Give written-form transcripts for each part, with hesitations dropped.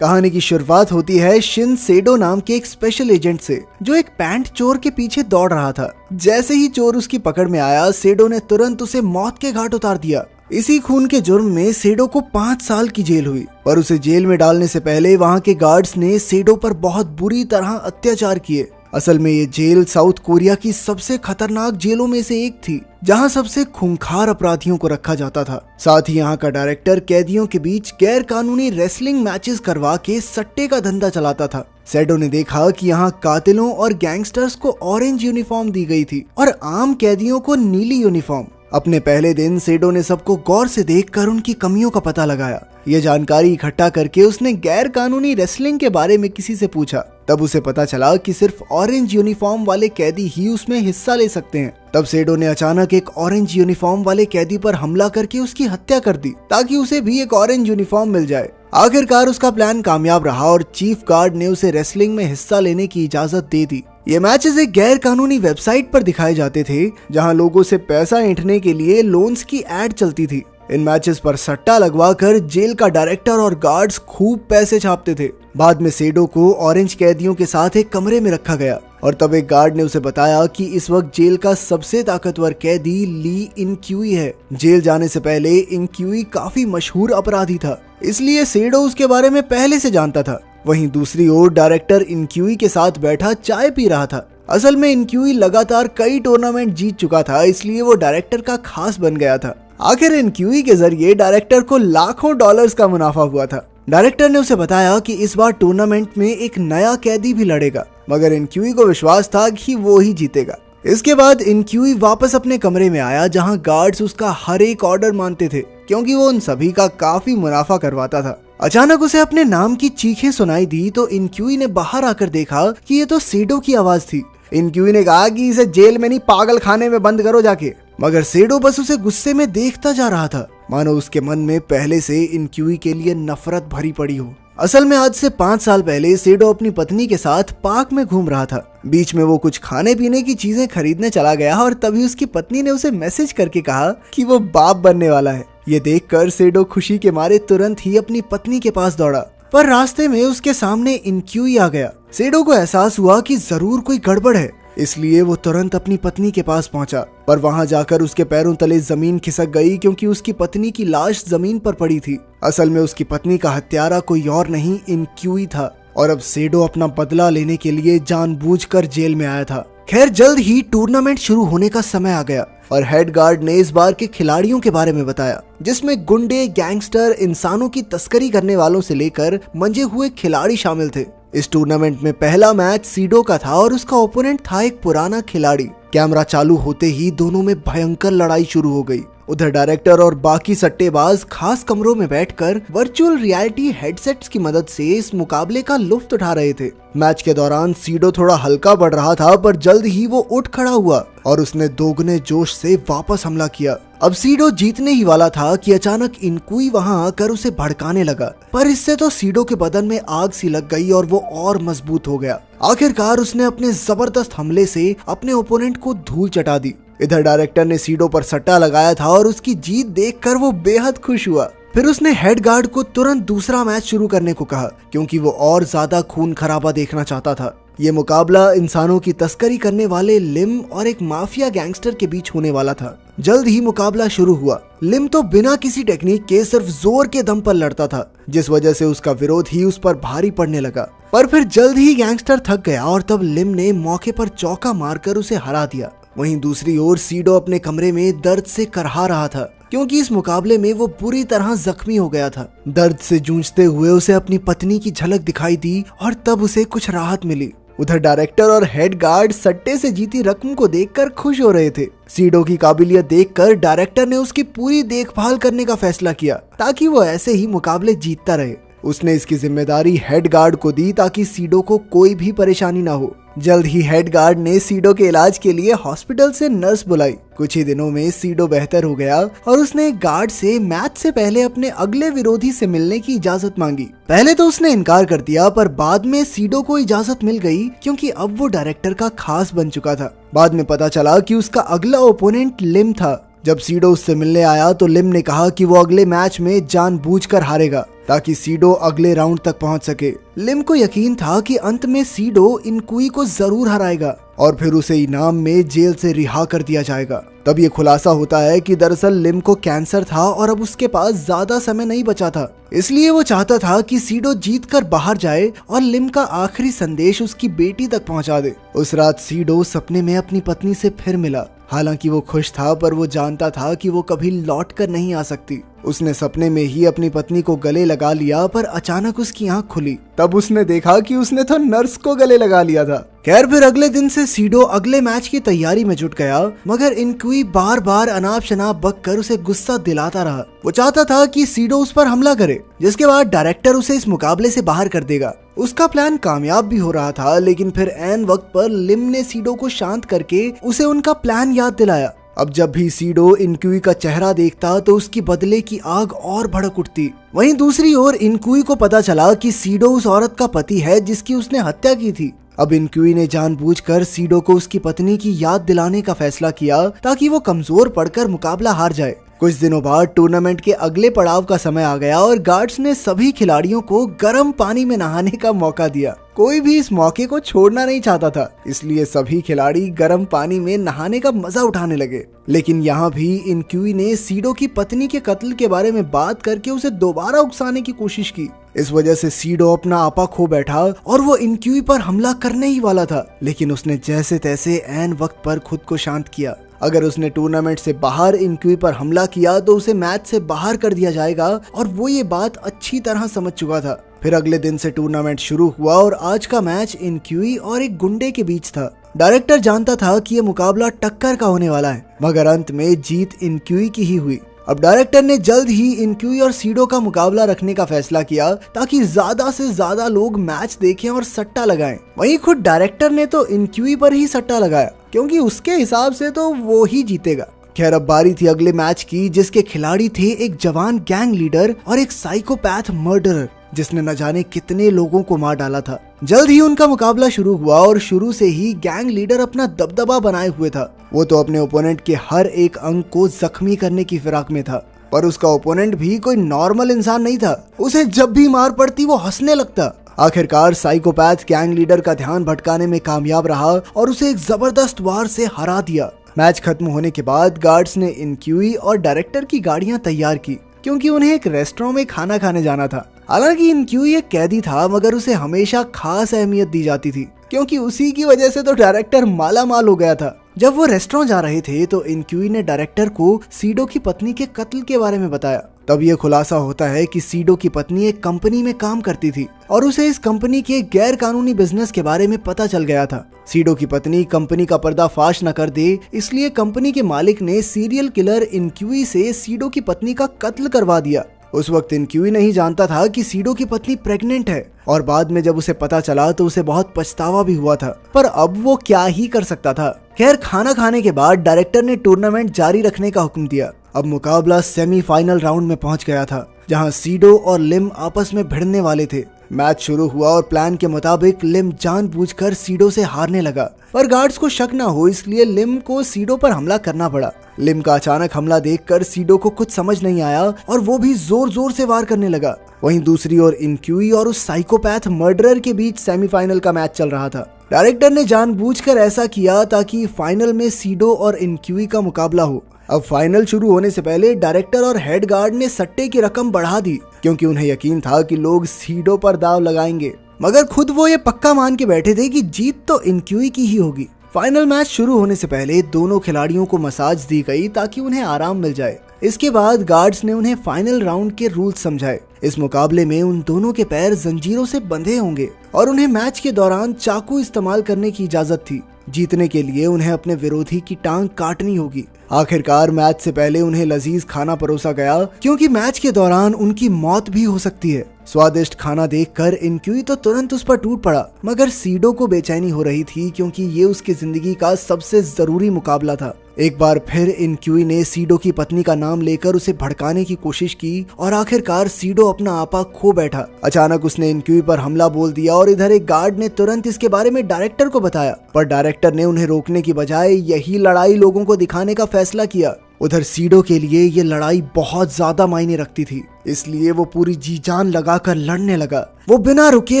कहानी की शुरुआत होती है शिन सेडो नाम के एक स्पेशल एजेंट से, जो एक पैंट चोर के पीछे दौड़ रहा था। जैसे ही चोर उसकी पकड़ में आया, सेडो ने तुरंत उसे मौत के घाट उतार दिया। इसी खून के जुर्म में सेडो को 5 साल की जेल हुई, पर उसे जेल में डालने से पहले वहाँ के गार्ड्स ने सेडो पर बहुत बुरी तरह अत्याचार किए। असल में ये जेल साउथ कोरिया की सबसे खतरनाक जेलों में से एक थी, जहां सबसे खूंखार अपराधियों को रखा जाता था। साथ ही यहाँ का डायरेक्टर कैदियों के बीच गैर कानूनी रेसलिंग मैचेस करवा के सट्टे का धंधा चलाता था। सेडो ने देखा कि यहाँ कातिलों और गैंगस्टर्स को ऑरेंज यूनिफॉर्म दी गई थी और आम कैदियों को नीली यूनिफॉर्म। अपने पहले दिन सेडो ने सबको गौर से देखकर उनकी कमियों का पता लगाया। ये जानकारी इकट्ठा करके उसने गैर कानूनी रेसलिंग के बारे में किसी से पूछा। तब उसे पता चला कि सिर्फ ऑरेंज यूनिफॉर्म वाले कैदी ही उसमें हिस्सा ले सकते हैं। तब सेडो ने अचानक एक ऑरेंज यूनिफॉर्म वाले कैदी पर हमला करके उसकी हत्या कर दी, ताकि उसे भी एक ऑरेंज यूनिफॉर्म मिल जाए। आखिरकार उसका प्लान कामयाब रहा और चीफ गार्ड ने उसे रेसलिंग में हिस्सा लेने की इजाजत दे दी। ये मैचेस एक गैर कानूनी वेबसाइट पर दिखाए जाते थे, जहां लोगों से पैसा ऐंठने के लिए लोन्स की एड चलती थी। इन मैचेस पर सट्टा लगवाकर जेल का डायरेक्टर और गार्ड्स खूब पैसे छापते थे। बाद में सेडो को ऑरेंज कैदियों के साथ एक कमरे में रखा गया और तब एक गार्ड ने उसे बताया कि इस वक्त जेल का सबसे ताकतवर कैदी ली इनक्यूई है। जेल जाने से पहले इनक्यूई काफी मशहूर अपराधी था, इसलिए सेडो उसके बारे में पहले से जानता था। वहीं दूसरी ओर डायरेक्टर इनक्यूई के साथ बैठा चाय पी रहा था। असल में इनक्यूई लगातार कई टूर्नामेंट जीत चुका था, इसलिए वो डायरेक्टर का खास बन गया था। आखिर इनक्यूई के जरिए डायरेक्टर को लाखों डॉलर्स का मुनाफा हुआ था। डायरेक्टर ने उसे बताया कि इस बार टूर्नामेंट में एक नया कैदी भी लड़ेगा, मगर इनक्यूई को विश्वास था कि वो ही जीतेगा। इसके बाद इनक्यूई वापस अपने कमरे में आया, जहां गार्ड्स उसका हर एक ऑर्डर मानते थे, क्योंकि वो उन सभी का काफी मुनाफा करवाता था। अचानक उसे अपने नाम की चीखें सुनाई दी तो इनक्यूई ने बाहर आकर देखा कि ये तो सेडो की आवाज थी। इनक्यूई ने कहा कि इसे जेल में नहीं, पागल खाने में बंद करो जाके। मगर सेडो बस उसे गुस्से में देखता जा रहा था, मानो उसके मन में पहले से इनक्यूई के लिए नफरत भरी पड़ी हो। असल में आज से 5 साल पहले सेडो अपनी पत्नी के साथ पार्क में घूम रहा था। बीच में वो कुछ खाने पीने की चीजें खरीदने चला गया और तभी उसकी पत्नी ने उसे मैसेज करके कहा कि वो बाप बनने वाला है। ये देखकर सेडो खुशी के मारे तुरंत ही अपनी पत्नी के पास दौड़ा, पर रास्ते में उसके सामने इनक्यूई आ गया। सेडो को एहसास हुआ कि जरूर कोई गड़बड़ है, इसलिए वो तुरंत अपनी पत्नी के पास पहुंचा, पर वहां जाकर उसके पैरों तले जमीन खिसक गई, क्योंकि उसकी पत्नी की लाश जमीन पर पड़ी थी। असल में उसकी पत्नी का हत्यारा कोई और नहीं, इनक्यूई था, और अब सेडो अपना बदला लेने के लिए जानबूझकर जेल में आया था। खैर, जल्द ही टूर्नामेंट शुरू होने का समय आ गया और हेड गार्ड ने इस बार के खिलाड़ियों के बारे में बताया, जिसमें गुंडे, गैंगस्टर, इंसानों की तस्करी करने वालों से लेकर मंजे हुए खिलाड़ी शामिल थे। इस टूर्नामेंट में पहला मैच सीडो का था और उसका ओपोनेंट था एक पुराना खिलाड़ी। कैमरा चालू होते ही दोनों में भयंकर लड़ाई शुरू हो गई। उधर डायरेक्टर और बाकी सट्टेबाज खास कमरों में बैठकर वर्चुअल रियलिटी हेडसेट्स की मदद से इस मुकाबले का लुत्फ उठा रहे थे। मैच के दौरान सीडो थोड़ा हल्का पड़ रहा था, पर जल्द ही वो उठ खड़ा हुआ और उसने दोगुने जोश से वापस हमला किया। अब सीडो जीतने ही वाला था कि अचानक इनक्यूई वहां आकर उसे भड़काने लगा, पर इससे तो सीडो के बदन में आग सी लग गई और वो और मजबूत हो गया। आखिरकार उसने अपने जबरदस्त हमले से अपने ओपोनेंट को धूल चटा दी। इधर डायरेक्टर ने सीडो पर सट्टा लगाया था और उसकी जीत देखकर वो बेहद खुश हुआ। फिर उसने हेड गार्ड को तुरंत दूसरा मैच शुरू करने को कहा, क्योंकि वो और ज्यादा खून खराबा देखना चाहता था। ये मुकाबला इंसानों की तस्करी करने वाले लिम और एक माफिया गैंगस्टर के बीच होने वाला था। जल्द ही मुकाबला शुरू हुआ। लिम तो बिना किसी टेक्निक के सिर्फ जोर के दम पर लड़ता था, जिस वजह से उसका विरोध ही उस पर भारी पड़ने लगा। पर फिर जल्द ही गैंगस्टर थक गया और तब लिम ने मौके पर चौका मारकर उसे हरा दिया। वहीं दूसरी ओर सीडो अपने कमरे में दर्द से करहा रहा था, क्योंकि इस मुकाबले में वो पूरी तरह जख्मी हो गया था। दर्द से जूझते हुए उसे अपनी पत्नी की झलक दिखाई दी और तब उसे कुछ राहत मिली। उधर डायरेक्टर और हेड गार्ड सट्टे से जीती रकम को देखकर खुश हो रहे थे। सीडो की काबिलियत देखकर डायरेक्टर ने उसकी पूरी देखभाल करने का फैसला किया, ताकि वो ऐसे ही मुकाबले जीतता रहे। उसने इसकी जिम्मेदारी हेड गार्ड को दी, ताकि सीडो को कोई भी परेशानी ना हो। जल्द ही हेड गार्ड ने सीडो के इलाज के लिए हॉस्पिटल से नर्स बुलाई। कुछ ही दिनों में सीडो बेहतर हो गया और उसने गार्ड से मैच से पहले अपने अगले विरोधी से मिलने की इजाजत मांगी। पहले तो उसने इनकार कर दिया, पर बाद में सीडो को इजाजत मिल गई, क्योंकि अब वो डायरेक्टर का खास बन चुका था। बाद में पता चला कि उसका अगला ओपोनेंट लिम था, जब सीडो उससे मिलने आया तो लिम ने कहा कि वो अगले मैच में जानबूझकर हारेगा ताकि सीडो अगले राउंड तक पहुंच सके। लिम को यकीन था कि अंत में सीडो इनकुई को जरूर हराएगा और फिर उसे इनाम में जेल से रिहा कर दिया जाएगा। तब ये खुलासा होता है कि दरअसल लिम को कैंसर था और अब उसके पास ज्यादा समय नहीं बचा था, इसलिए वो चाहता था कि सीडो जीत कर बाहर जाए और लिम का आखिरी संदेश उसकी बेटी तक पहुंचा दे। उस रात सीडो सपने में अपनी पत्नी से फिर मिला। हालांकि वो खुश था पर वो जानता था कि वो कभी लौट कर नहीं आ सकती। उसने सपने में ही अपनी पत्नी को गले लगा लिया पर अचानक उसकी आंख खुली। तब उसने देखा कि उसने तो नर्स को गले लगा लिया था। खैर फिर अगले दिन से सीडो अगले मैच की तैयारी में जुट गया, मगर इनकुई बार बार अनाप शनाप बक कर उसे गुस्सा दिलाता रहा। वो चाहता था कि सीडो उस पर हमला करे, जिसके बाद डायरेक्टर उसे इस मुकाबले से बाहर कर देगा। उसका प्लान कामयाब भी हो रहा था, लेकिन फिर ऐन वक्त पर लिम ने सीडो को शांत करके उसे उनका प्लान याद दिलाया। अब जब भी सीडो इनकुई का चेहरा देखता तो उसकी बदले की आग और भड़क उठती। वहीं दूसरी ओर इनकुई को पता चला कि सीडो उस औरत का पति है जिसकी उसने हत्या की थी। अब इनकुई ने जानबूझकर सीडो को उसकी पत्नी की याद दिलाने का फैसला किया ताकि वो कमजोर पड़कर मुकाबला हार जाए। कुछ दिनों बाद टूर्नामेंट के अगले पड़ाव का समय आ गया और गार्ड्स ने सभी खिलाड़ियों को गर्म पानी में नहाने का मौका दिया। कोई भी इस मौके को छोड़ना नहीं चाहता था, इसलिए सभी खिलाड़ी गर्म पानी में नहाने का मजा उठाने लगे। लेकिन यहाँ भी इनकुई ने सीडो की पत्नी के कत्ल के बारे में बात करके उसे दोबारा उकसाने की कोशिश की। इस वजह से सीडो अपना आपा खो बैठा और वो इनकुई पर हमला करने ही वाला था, लेकिन उसने जैसे तैसे ऐन वक्त पर खुद को शांत किया। अगर उसने टूर्नामेंट से बाहर इनकुई पर हमला किया तो उसे मैच से बाहर कर दिया जाएगा और वो ये बात अच्छी तरह समझ चुका था। फिर अगले दिन से टूर्नामेंट शुरू हुआ और आज का मैच इनकुई और एक गुंडे के बीच था। डायरेक्टर जानता था कि ये मुकाबला टक्कर का होने वाला है, मगर अंत में जीत इनकुई की ही हुई। अब डायरेक्टर ने जल्द ही इनकुई और सीडो का मुकाबला रखने का फैसला किया ताकि ज्यादा से ज्यादा लोग मैच देखें और सट्टा लगाएं। वहीं खुद डायरेक्टर ने तो इनकुई पर ही सट्टा लगाया, क्योंकि उसके हिसाब से तो वो ही जीतेगा। खैर अब बारी थी अगले मैच की, जिसके खिलाड़ी थे एक जवान गैंग लीडर और एक साइकोपैथ मर्डरर जिसने न जाने कितने लोगों को मार डाला था। जल्द ही उनका मुकाबला शुरू हुआ और शुरू से ही गैंग लीडर अपना दबदबा बनाए हुए था। वो तो अपने ओपोनेंट के हर एक अंग को जख्मी करने की फिराक में था, पर उसका ओपोनेंट भी कोई नॉर्मल इंसान नहीं था। उसे जब भी मार पड़ती वो हंसने लगता। आखिरकार साइकोपैथ गैंग लीडर का ध्यान भटकाने में कामयाब रहा और उसे एक जबरदस्त वार से हरा दिया। मैच खत्म होने के बाद गार्ड्स ने इनकुई और डायरेक्टर की गाड़ियां तैयार की, क्योंकि उन्हें एक रेस्टोरेंट में खाना खाने जाना था। हालांकि इनकुई एक कैदी था, मगर उसे हमेशा खास अहमियत दी जाती थी, क्योंकि उसी की वजह से तो डायरेक्टर माला माल हो गया था। जब वो रेस्टोरेंट जा रहे थे तो इनकुई ने डायरेक्टर को सीडो की पत्नी के कत्ल के बारे में बताया। तब ये खुलासा होता है कि सीडो की पत्नी एक कंपनी में काम करती थी और उसे इस कंपनी के गैर कानूनी बिजनेस के बारे में पता चल गया था। सीडो की पत्नी कंपनी का पर्दाफाश न कर दे, इसलिए कंपनी के मालिक ने सीरियल किलर इनकुई से सीडो की पत्नी का कत्ल करवा दिया। उस वक्त इनकुई नहीं जानता था कि सीडो की पत्नी प्रेग्नेंट है, और बाद में जब उसे पता चला तो उसे बहुत पछतावा भी हुआ था, पर अब वो क्या ही कर सकता था। खैर खाना खाने के बाद डायरेक्टर ने टूर्नामेंट जारी रखने का हुक्म दिया। अब मुकाबला सेमीफाइनल राउंड में पहुंच गया था, जहां सीडो और लिम आपस में भिड़ने वाले थे। मैच शुरू हुआ और प्लान के मुताबिक लिम जानबूझकर सीडो से हारने लगा, पर गार्ड्स को शक न हो इसलिए लिम को सीडो पर हमला करना पड़ा। लिम का अचानक हमला देखकर सीडो को कुछ समझ नहीं आया और वो भी जोर जोर से वार करने लगा। वहीं दूसरी ओर इनकुई और उस साइकोपैथ मर्डरर के बीच सेमीफाइनल का मैच चल रहा था। डायरेक्टर ने जानबूझकर ऐसा किया ताकि फाइनल में सीडो और इनकुई का मुकाबला हो। अब फाइनल शुरू होने से पहले डायरेक्टर और हेड गार्ड ने सट्टे की रकम बढ़ा दी, क्योंकि उन्हें यकीन था कि लोग सीडो पर दाव लगाएंगे, मगर खुद वो ये पक्का मान के बैठे थे कि जीत तो इनकुई की ही होगी। फाइनल मैच शुरू होने से पहले दोनों खिलाड़ियों को मसाज दी गई ताकि उन्हें आराम मिल जाए। इसके बाद गार्ड्स ने उन्हें फाइनल राउंड के रूल्स समझाए। इस मुकाबले में उन दोनों के पैर जंजीरों से बंधे होंगे और उन्हें मैच के दौरान चाकू इस्तेमाल करने की इजाजत थी। जीतने के लिए उन्हें अपने विरोधी की टांग काटनी होगी। आखिरकार मैच से पहले उन्हें लजीज खाना परोसा गया, क्योंकि मैच के दौरान उनकी मौत भी हो सकती है। स्वादिष्ट खाना देखकर इनकुई तो तुरंत उस पर टूट पड़ा, मगर सीडो को बेचैनी हो रही थी, क्योंकि ये उसकी जिंदगी का सबसे जरूरी मुकाबला था। एक बार फिर इनकुई ने सीडो की पत्नी का नाम लेकर उसे भड़काने की कोशिश की और आखिरकार सीडो अपना आपा खो बैठा। अचानक उसने इनकुई पर हमला बोल दिया और इधर एक गार्ड ने तुरंत इसके बारे में डायरेक्टर को बताया, पर डायरेक्टर ने उन्हें रोकने की बजाय यही लड़ाई लोगों को दिखाने का फैसला किया। उधर सीडो के लिए ये लड़ाई बहुत ज्यादा मायने रखती थी, इसलिए वो पूरी जी जान लगाकर लड़ने लगा। वो बिना रुके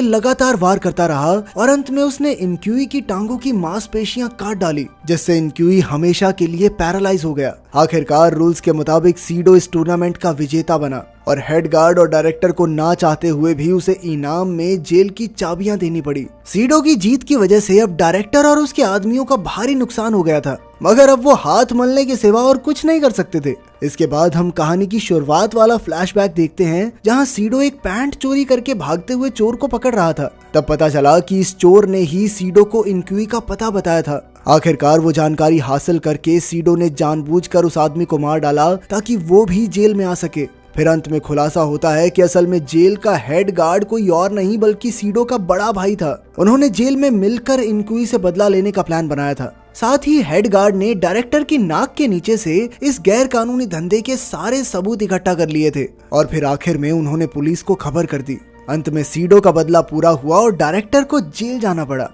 लगातार वार करता रहा और अंत में उसने इनक्यूई की टांगों की मांसपेशियां काट डाली, जिससे इनक्यूई हमेशा के लिए पैरालाइज हो गया। आखिरकार रूल्स के मुताबिक सीडो इस टूर्नामेंट का विजेता बना और हेड गार्ड और डायरेक्टर को ना चाहते हुए भी उसे इनाम में जेल की चाबियां देनी पड़ी। सीडो की जीत की वजह से अब डायरेक्टर और उसके आदमियों का भारी नुकसान हो गया था, मगर अब वो हाथ मलने के सिवा और कुछ नहीं कर सकते थे। इसके बाद हम कहानी की शुरुआत वाला फ्लैशबैक देखते हैं, जहां सीडो एक पैंट चोरी करके भागते हुए चोर को पकड़ रहा था। तब पता चला कि इस चोर ने ही सीडो को इनक्यूई का पता बताया था। आखिरकार वो जानकारी हासिल करके सीडो ने जानबूझकर उस आदमी को मार डाला ताकि वो भी जेल में आ सके। फिर अंत में खुलासा होता है कि असल में जेल का हेड गार्ड कोई और नहीं बल्कि सीडो का बड़ा भाई था। उन्होंने जेल में मिलकर इनक्यूई से बदला लेने का प्लान बनाया था। साथ ही हेड गार्ड ने डायरेक्टर की नाक के नीचे से इस गैर कानूनी धंधे के सारे सबूत इकट्ठा कर लिए थे और फिर आखिर में उन्होंने पुलिस को खबर कर दी। अंत में सीडो का बदला पूरा हुआ और डायरेक्टर को जेल जाना पड़ा।